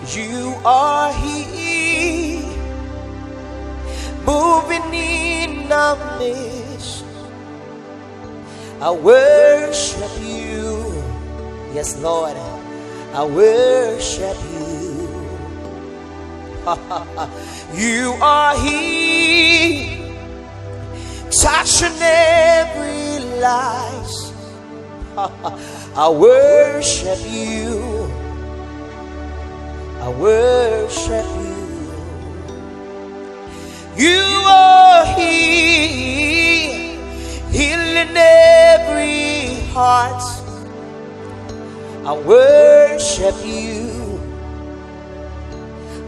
You are here, moving in our midst. I worship you. Yes, Lord, I worship you. You are here, touching every life. I worship you. I worship you. You are here, healing every heart. I worship you.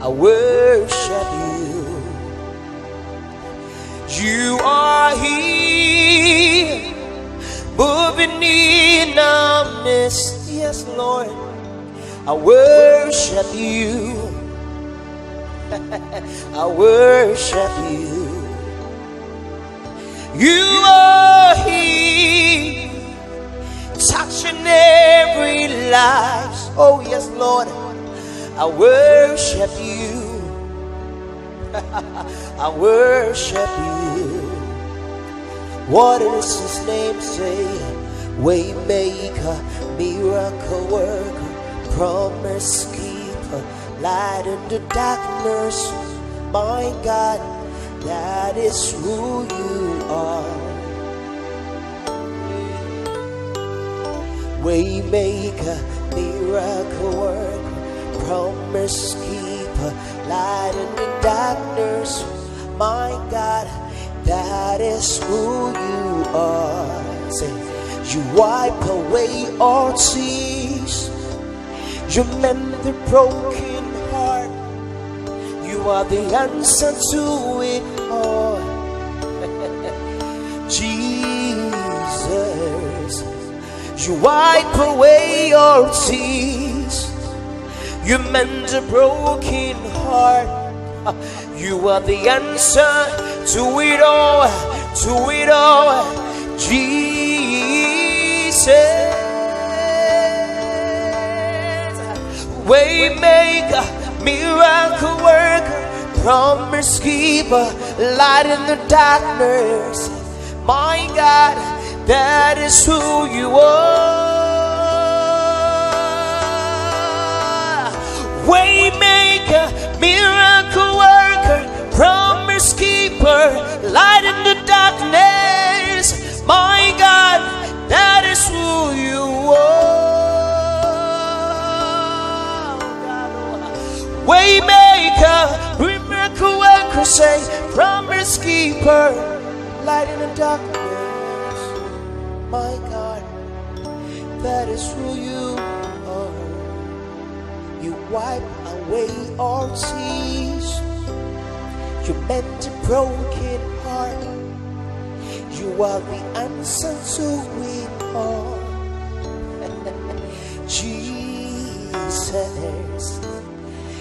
I worship you. You are here, moving in our midst. Yes, Lord, I worship you. I worship you. You are here, touching every life. Oh yes, Lord, I worship you. I worship you. What does his name say? Waymaker, miracle worker, promise keeper, light in the darkness. My God, that is who you are. Waymaker, miracle worker, promise keeper, light in the darkness. My God, that is who you are. Say, you wipe away all tears, you mend the broken heart. You are the answer to it all. Jesus, you wipe away all tears, you mend a broken heart. You are the answer to it all, to it all. Jesus, Waymaker, miracle worker, promise keeper, light in the darkness. My God, that is who you are. Waymaker, miracle worker, promise keeper, light in the darkness. My God, that is who you are. Waymaker, miracle worker, say, promise keeper, light in the darkness. My God, that is who you are. You wipe away all tears, you mend a broken heart. You are the answer to it all. Jesus,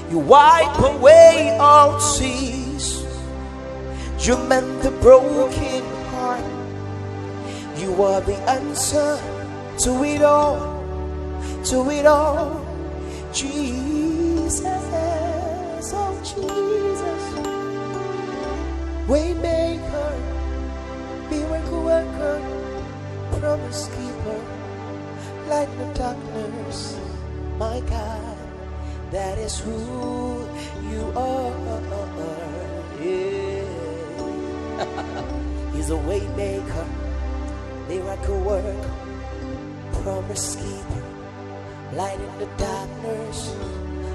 you wipe away all tears, you mend the broken heart. You are the answer to it all, to it all. Jesus, oh Jesus, Waymaker, miracle worker, promise keeper, light in the darkness. My God, that is who you are. Yeah. He's a waymaker, miracle worker, promise keeper, light in the darkness.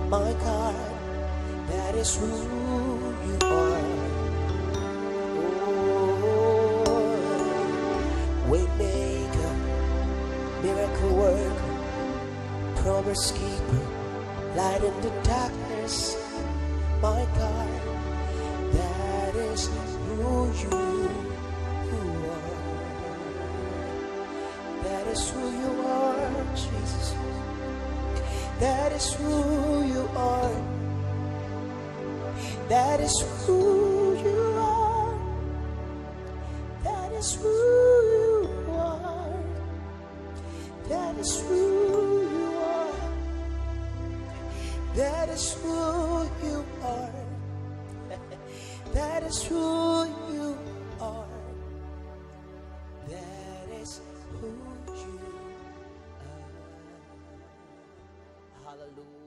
My God, that is who you are. Waymaker, miracle worker, promise keeper, light in the darkness. My God, that is who you are. That is who you are, Jesus. That is who you are. That is who you are. That is who you are. That is who you are. That is who you are. That is who you are. That is who you are. Hallelujah.